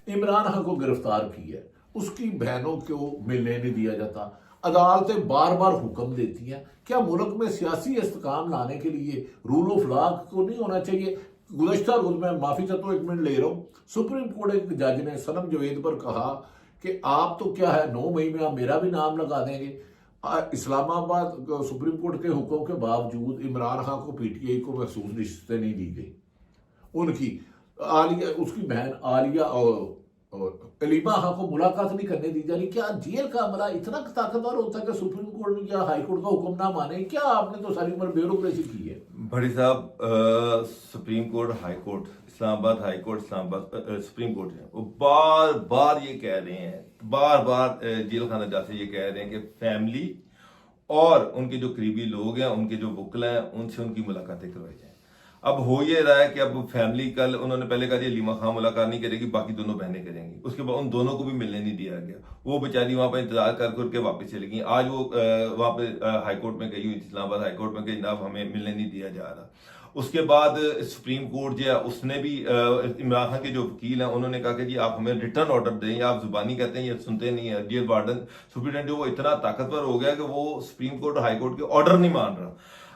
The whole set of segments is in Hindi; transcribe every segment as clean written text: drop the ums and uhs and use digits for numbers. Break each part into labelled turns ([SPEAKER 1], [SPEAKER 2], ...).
[SPEAKER 1] इमरान खान को गिरफ्तार किया, उसकी बहनों को मिलने नहीं दिया जाता, अदालतें बार बार हुक्म देती हैं। क्या मुल्क में सियासी इस्तेकाम लाने के लिए रूल ऑफ लॉ को नहीं होना चाहिए? गुज़श्ता रोज मैं माफ़ी चाहता हूँ, 1 मिनट ले रहा हूँ, सुप्रीम कोर्ट एक जज ने सनम जवेद पर कहा कि आप तो क्या है 9 मई में आप मेरा भी नाम लगा देंगे। इस्लामाबाद सुप्रीम कोर्ट के हुक्म के बावजूद इमरान खान को पीटीआई को महसूस रिश्ते नहीं दी गई। उनकी आलिया, उसकी बहन आलिया और अलीमा खान को मुलाकात नहीं करने दी जा रही। क्या जेल का अमला इतना ताकतवर होता है कि सुप्रीम कोर्ट या हाई कोर्ट का हुक्म ना माने? क्या आपने तो सारी उम्र ब्यूरोक्रेसी की है।
[SPEAKER 2] भट्टी साहब, supreme court, high court, Islamabad high court, Islamabad supreme court है, वो बार बार ये कह रहे हैं, बार बार जेल खाना जाते ये कह रहे हैं कि फैमिली और उनके जो करीबी लोग हैं, उनके जो वकील हैं, उनसे उनकी मुलाकातें करवाई जाए। अब हो ये रहा है कि अब फैमिली, कल उन्होंने पहले कहा जी लीमा खान मुलाकात नहीं करेगी, बाकी दोनों बहनें करेंगी, उसके बाद उन दोनों को भी मिलने नहीं दिया गया। वो बेचारी वहां पर इंतजार कर करके वापस चली गई। आज वो वहां पे हाई कोर्ट में गई हुई, इस्लामाबाद हाई कोर्ट में गई, जनाब हमें मिलने नहीं दिया जा रहा। उसके बाद सुप्रीम कोर्ट जो है उसने भी इमरान खान के जो वकील हैं उन्होंने कहा कि जी आप हमें रिटर्न ऑर्डर दें, आप जुबानी कहते हैं ये सुनते नहीं है। जेल वार्डन सुप्रीटेंडेंट जो वो इतना ताकतवर हो गया कि वो सुप्रीम कोर्ट और हाई कोर्ट के ऑर्डर नहीं मान रहा।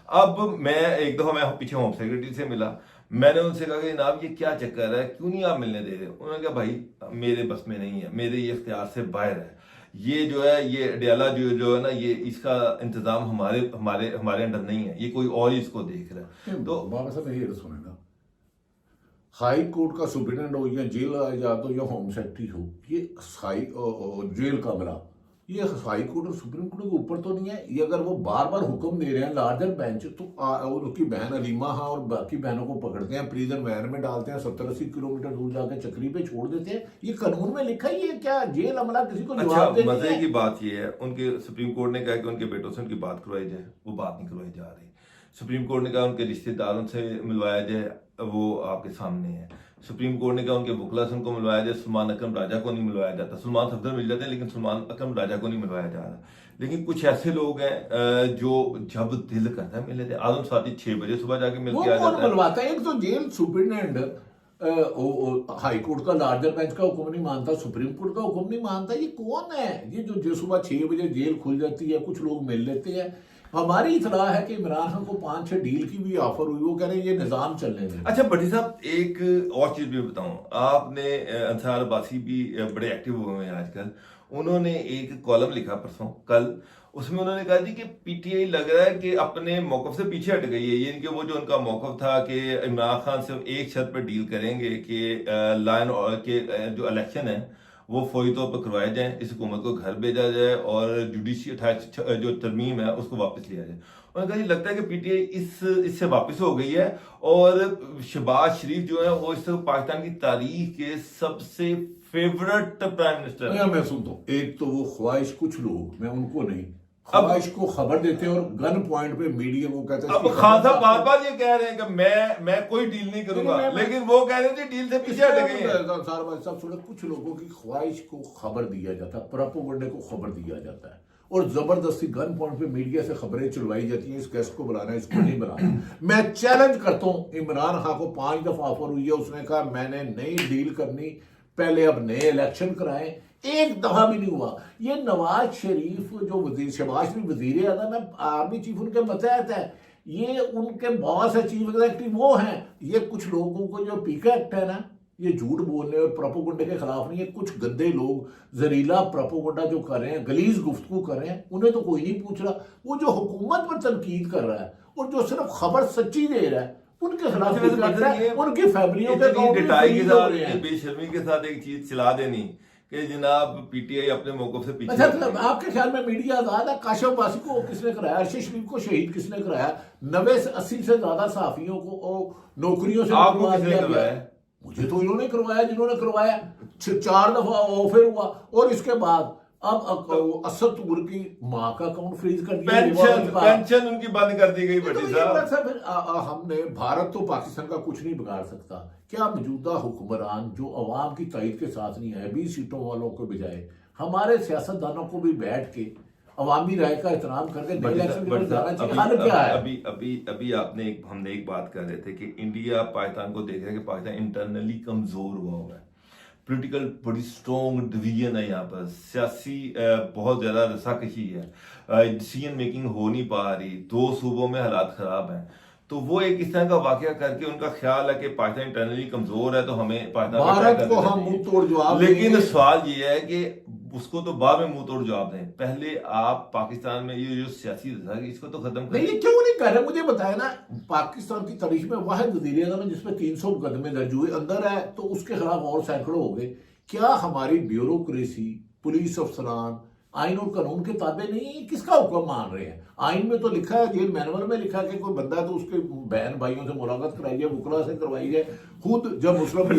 [SPEAKER 2] अब मैं एक दफा मैं पीछे होम सेक्रेटरी से मिला, मैंने उनसे कहा कि जनाब ये क्या चक्कर है, क्यों नहीं आप मिलने दे रहे? उन्होंने कहा भाई मेरे बस में नहीं है, मेरे ये इख्तियार से बाहर है, ये जो है ये अडियाला जो है ना, ये इसका इंतजाम हमारे हमारे हमारे अंडर नहीं है, ये कोई और इसको देख रहा है। तो
[SPEAKER 1] बाबा साहब ये सुने ना, हाई कोर्ट का सुप्रीटेंडेंट हो या जेल या तो या होम सेक्रेटरी हो, ये हाई जेल का अमला ये हाई कोर्ट और सुप्रीम कोर्ट के ऊपर तो नहीं है। ये अगर वो बार बार हुक्म दे रहे हैं लार्जर बेंच, तो उनकी बहन अलीमा हाँ और बाकी बहनों को पकड़ते हैं, प्रिजन वैन में डालते हैं, 70-80 किलोमीटर दूर जाकर चक्री पे छोड़ देते हैं। ये कानून में लिखा ही है क्या? जेल अमला किसी को जवाब देती है?
[SPEAKER 2] मजे की बात ये है, उनके सुप्रीम कोर्ट ने कहा कि उनके बेटों से उनकी बात करवाई जाए, वो बात नहीं करवाई जा रही। सुप्रीम कोर्ट ने कहा उनके रिश्तेदारों से मिलवाया जाए, वो आपके सामने है। सुप्रीम कोर्ट ने कहा उनके वकला से उनको मिलवाया जाए, सलमान अकरम राजा को नहीं मिलवाया जाता। सलमान सफदर मिल जाते हैं लेकिन सलमान अकरम राजा को नहीं मिलवाया जा रहा। लेकिन कुछ ऐसे लोग हैं जो जब दिल करता है मिल लेते हैं। आजम साथी 6 बजे सुबह जाके मिल के आ जाता है।
[SPEAKER 1] मिलवाता है। एक तो जेल सुप्रिटेंडेंट हाई कोर्ट का लार्जर बेंच का हुक्म नहीं मानता, सुप्रीम कोर्ट का हुक्म नहीं मानता। ये कौन है ये जो सुबह 6 बजे जेल खुल जाती है, कुछ लोग मिल लेते हैं? हमारी इतला है कि इमरान खान को 5-6 डील की भी ऑफर हुई, वो कह रहे हैं ये निजाम चलने दें।
[SPEAKER 2] अच्छा भट्टी साहब, एक और चीज भी बताऊं, आपने अंसार अब्बासी भी बड़े एक्टिव हुए हैं आजकल। उन्होंने एक कॉलम लिखा परसों कल, उसमें उन्होंने कहा जी कि पीटीआई लग रहा है कि अपने मौकफ से पीछे हट गई है। ये इनके वो जो उनका मौकफ था कि इमरान खान से एक शर्त पर डील करेंगे कि लाइन के जो इलेक्शन है वो फौरी तौर पर करवाए जाए, इस हुकूमत को घर भेजा जाए और जुडिशियल जो तरमीम है उसको वापस लिया जाए। उन्होंने कहा जी लगता है कि पीटीआई इससे वापस हो गई है और शहबाज शरीफ जो है वो इस पाकिस्तान की तारीख के सबसे फेवरेट प्राइम मिनिस्टर है।
[SPEAKER 1] मैं सुनता हूँ, एक तो वो ख्वाहिश कुछ लोग, मैं उनको नहीं, ख्वाहिश को खबर देते हैं और गन पॉइंट पे मीडिया को कहते हैं।
[SPEAKER 2] अब खान साहब बार बार ये कह रहे हैं कि मैं कोई डील नहीं करूंगा, लेकिन वो कह रहे हैं डील से पीछे हट गए हैं।
[SPEAKER 1] सब सुने, कुछ लोगों की ख्वाहिश को खबर दिया जाता है, प्रोपेगेंडा को खबर दिया जाता है और जबरदस्ती गन पॉइंट पे मीडिया से खबरें चलवाई जाती हैं, इस गेस्ट को बुलाना है, इसको नहीं बुलाना। मैं चैलेंज करता हूँ, इमरान खान को 5 दफा ऑफर हुई है, उसने कहा मैंने नई डील करनी, पहले अब नए इलेक्शन कराएं, एक दफा भी नहीं हुआ। ये नवाज शरीफ जो वजीर, शहबाज शरीफ वजीर आज़म है, आर्मी चीफ उनके मतहत है, ये उनके बॉस है, चीफ एग्जीक्यूटिव वो हैं। ये कुछ लोगों को जो पीका एक्ट है ना, ये झूठ बोलने और प्रोपेगेंडा के खिलाफ नहीं है। कुछ गंदे लोग जहरीला प्रोपेगेंडा जो कर रहे हैं, गलीज गुफ्तगू कर रहे हैं, उन्हें तो कोई नहीं पूछ रहा। वो जो हुकूमत पर तनकीद कर रहा है और जो सिर्फ खबर सच्ची दे रहा है, उनके खिलाफ उनकी फैमिलियों के
[SPEAKER 2] बेशर्मी के साथ एक चीज चला देनी कि जनाब पीटीआई अपने मौकफ से पीछे।
[SPEAKER 1] अच्छा, आपके ख्याल में मीडिया आजाद है? काशिफ अब्बासी को किसने कराया? अरशद शरीफ को शहीद किसने कराया? 90 से 80 से ज्यादा सहाफियों को नौकरियों से
[SPEAKER 2] आपको किसने करवाया?
[SPEAKER 1] मुझे तो इन्होंने करवाया, जिन्होंने करवाया। 4 दफा ऑफर हुआ और इसके बाद अब असद तूर की माँ का अकाउंट फ्रीज कर दिया,
[SPEAKER 2] पेंशन उनकी बंद कर दी गई।
[SPEAKER 1] हमने भारत तो पाकिस्तान का कुछ नहीं बिगाड़ सकता। क्या मौजूदा हुक्मरान जो अवाम की तायद के साथ नहीं है, 20 सीटों वालों के बजाय हमारे सियासतदानों को भी बैठ के अवामी राय का एहतराम करके हाल क्या है?
[SPEAKER 2] अभी हमने एक बात कर रहे थे कि इंडिया पाकिस्तान को देख रहा है कि पाकिस्तान इंटरनली कमजोर हुआ है। पॉलिटिकल बड़ी स्ट्रॉन्ग डिवीजन है यहाँ पर, सियासी बहुत ज़्यादा रस्साकशी है, डिसीजन मेकिंग हो नहीं पा रही, दो सूबों में हालात ख़राब हैं। तो वो एक इस तरह का वाकया करके उनका ख्याल है कि पाकिस्तान इंटरनली कमजोर है तो हमें पाकिस्तान
[SPEAKER 1] भारत को हम मुंह तोड़ जवाब
[SPEAKER 2] लेकिन
[SPEAKER 1] देंगे।
[SPEAKER 2] सवाल ये है कि उसको तो बाद में मुंह तोड़ जवाब दें, पहले आप पाकिस्तान में ये जो सियासी रज़ाकशी इसको तो खत्म
[SPEAKER 1] नहीं,
[SPEAKER 2] करें।
[SPEAKER 1] ये क्यों नहीं कर रहे? मुझे बताया ना, पाकिस्तान की तारीख में वाहिद वज़ीर आज़म है जिसमें 300 मुकदमे दर्ज हुए, अंदर है तो उसके खिलाफ और सैकड़ों हो गए। क्या हमारी ब्यूरोक्रेसी, पुलिस अफसरान आइन और कानून के ताबे नहीं? किसका हुक्म मान रहे हैं? आइन में तो लिखा है, जेल मैनुअल में लिखा है कि कोई बंदा है तो उसके बहन भाइयों से मुलाकात कराई जाए, वकला से करवाई जाए। खुद जब मुस्लिम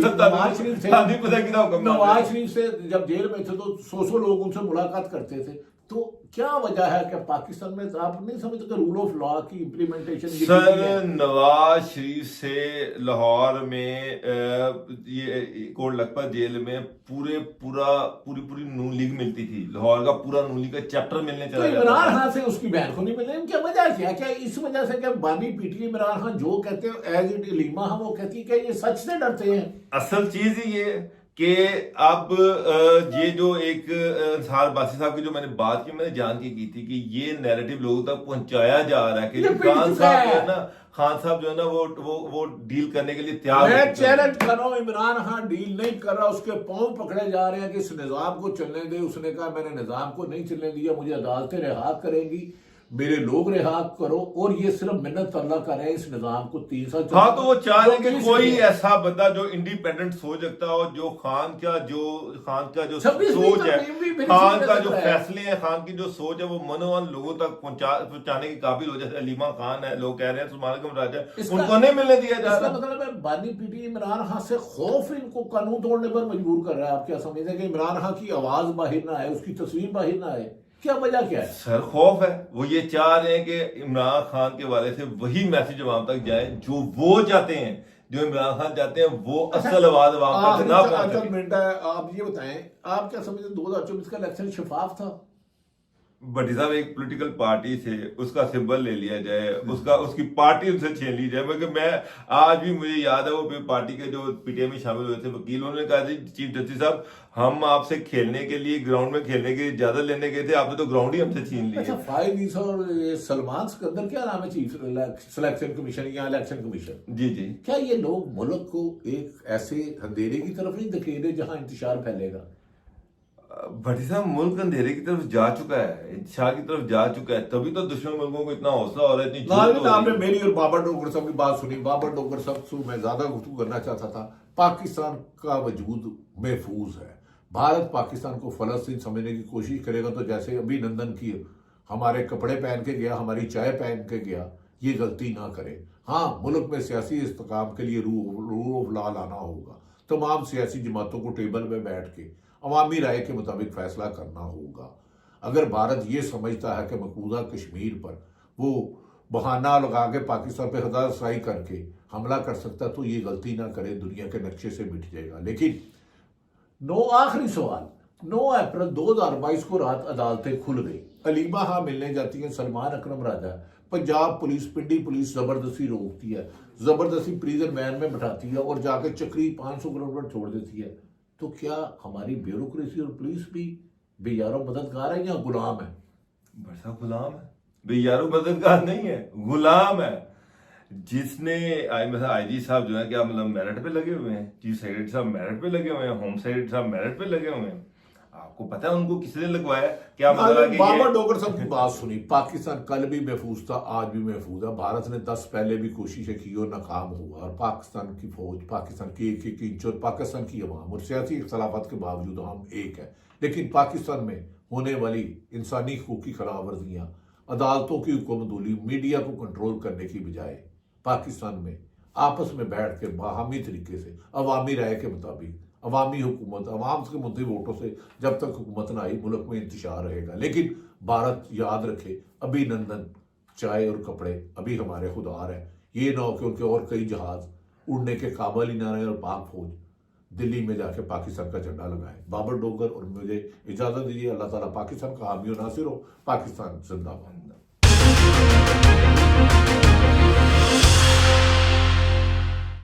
[SPEAKER 1] नवाज शरीफ से जब जेल में थे तो 100 लोग उनसे मुलाकात करते थे। तो क्या वजह है कि पाकिस्तान में आप नहीं समझते कि रूल ऑफ लॉ की इम्प्लीमेंटेशन?
[SPEAKER 2] सर, नवाज शरीफ से लाहौर में ये कोट लखपत जेल में पूरी नून लीग मिलती थी, लाहौर का पूरा नून लीग का चैप्टर मिलने चला
[SPEAKER 1] तो इमरान खान से उसकी बहन को नहीं मिल रही, क्या वजह क्या? क्या इस वजह से क्या बानी पीटी इमरान खान जो कहते हैं एज इट लीमा हम वो कहती है कि ये सच से डरते हैं?
[SPEAKER 2] असल चीज ही ये कि अब ये जो एक अंसार बासी साहब की जो मैंने बात की, मैंने जान की थी कि ये नैरेटिव लोगों तक पहुंचाया जा रहा है कि खान साहब जो है ना, खान साहब जो है ना वो डील करने के लिए तैयार।
[SPEAKER 1] मैं चैलेंज कर रहा हूं, इमरान खान डील नहीं कर रहा, उसके पांव पकड़े जा रहे हैं कि इस निजाम को चलने दे। उसने कहा मैंने निजाम को नहीं चलने दिया, मुझे अदालतें रिहा करेंगी, मेरे लोग रिहा करो। और ये सिर्फ मिन्नत अल्लाह कर रहे हैं इस निजाम को 3 साल।
[SPEAKER 2] हाँ, तो वो चाह रहे कि कोई ऐसा बंदा जो इंडिपेंडेंट सोच रखता हो, जो खान का जो सोच है, खान का जो फैसले हैं, खान की जो सोच है वो मनोवन लोगों तक पहुंचाने के काबिल हो। जैसे अलीमा खान है, लोग कह रहे हैं सुलेमान अकरम राजा, उनको नहीं मिलने दिया जा रहा।
[SPEAKER 1] मतलब है बानी पीटी इमरान खान से खौफ इनको कानून तोड़ने पर मजबूर कर रहा है। आप क्या समझते हैं कि इमरान खान की आवाज बाहर ना आए, उसकी तस्वीर बाहर ना आए? क्या वजह क्या है?
[SPEAKER 2] सर, खौफ है। वो ये चाह रहे हैं कि इमरान खान के वाले से वही मैसेज अवाम तक जाए जो वो चाहते हैं, जो इमरान खान चाहते हैं, वो असल आवाज अवाम तक ना पहुंचे।
[SPEAKER 1] मिनट है, आप ये बताएं, आप क्या समझते 2024 का इलेक्शन शफाफ था?
[SPEAKER 2] भट्टी साहब, एक पॉलिटिकल पार्टी से उसका सिंबल ले लिया जाए, उसकी पार्टी उनसे छीन ली जाए। मगर मैं आज भी मुझे याद है वो पार्टी के जो पीटीआई में शामिल हुए थे वकील, उन्होंने कहा जी चीफ जस्टिस साहब, हम आपसे खेलने के लिए, ग्राउंड में खेलने की इजाजत लेने गए थे, आपने तो ग्राउंड ही हमसे छीन लिया।
[SPEAKER 1] अच्छा, फाइज ईसा और सलमान सिकंदर, क्या नाम है चीफ सिलेक्शन कमीशन या इलेक्शन कमीशन?
[SPEAKER 2] जी जी।
[SPEAKER 1] क्या ये लोग मुल्क को एक ऐसे अंधेरे की तरफ नहीं धकेले जहां इंतशार फैलेगा?
[SPEAKER 2] भट्टी साहब, मुल्क अंधेरे की तरफ जा चुका है, इंतशार की तरफ जा चुका है, तभी तो दुश्मन मुल्कों को इतना हौसला हो रहा है, इतनी
[SPEAKER 1] आपने मेरी और बाबर डोगर साहब की बात सुनी। बाबर डोगर साहब से मैं ज्यादा गुफ्तगू करना चाहता था। पाकिस्तान का वजूद महफूज है। भारत पाकिस्तान को फलस्तीन समझने की कोशिश करेगा तो जैसे अभिनंदन की हमारे कपड़े पहन के गया, हमारी चाय पहन के गया, ये गलती ना करे। हाँ, मुल्क में सियासी इस्तेकाम के लिए रूल ऑफ लॉ लाना होगा। तमाम सियासी जमातों को टेबल में बैठ के अवामी राय के मुताबिक फैसला करना होगा। अगर भारत ये समझता है कि मकबूजा कश्मीर पर वो बहाना लगा के पाकिस्तान पे हदारसाई करके हमला कर सकता, तो ये गलती ना करे, दुनिया के नक्शे से मिट जाएगा। लेकिन आखिरी सवाल, 9 अप्रैल 2022 को रात अदालतें खुल गई, अलीमा खां मिलने जाती है सलमान अकरम राजा, पंजाब पुलिस, पिंडी पुलिस जबरदस्ती रोकती है, जबरदस्ती प्रिजन वैन में बैठाती है और जाकर चक्री 500 किलोमीटर छोड़ देती है। तो क्या हमारी ब्यूरोक्रेसी और पुलिस भी बेयारो मददगार है या गुलाम है?
[SPEAKER 2] बड़ा गुलाम है, बेयारो मददगार नहीं है, गुलाम है। जिसने आईजी साहब जो है क्या मतलब मेरिट पे लगे हुए हैं, चीफ सेक्रेटरी साहब मेरिट पे लगे हुए हैं, होम सेक्रेटरी साहब मेरिट पे लगे हुए हैं। आपको पता है उनको किसने लगवाया? क्या मतलब?
[SPEAKER 1] बाबर डोगर साहब की बात सुनी। पाकिस्तान कल भी महफूज था, आज भी महफूज है। भारत ने 10 पहले भी कोशिशें की और नाकाम हुआ। और पाकिस्तान की फौज, पाकिस्तान की एक इंच और पाकिस्तान की अवाम और सियासी इख्तलाफात के बावजूद हम एक है। लेकिन पाकिस्तान में होने वाली इंसानी हकूक की खराब वर्जियां, अदालतों की हुक्मदुली, मीडिया को कंट्रोल करने की बजाय पाकिस्तान में आपस में बैठ के बाहमी तरीके से अवामी राय के मुताबिक अवामी हुकूमत, अवाम के मुद्दे वोटों से जब तक हुकूमत ना आई, मुल्क में इंतशार रहेगा। लेकिन भारत याद रखे, अभिनंदन चाय और कपड़े अभी हमारे खुदार है। ये ना हो कि उनके और कई जहाज उड़ने के काबिल ही ना रहे और पाक फौज दिल्ली में जाके पाकिस्तान का झंडा लगाए। बाबर डोगर और मुझे इजाजत दीजिए। अल्लाह ताला पाकिस्तान का हामी और नासिर हो। पाकिस्तान जिंदाबाद।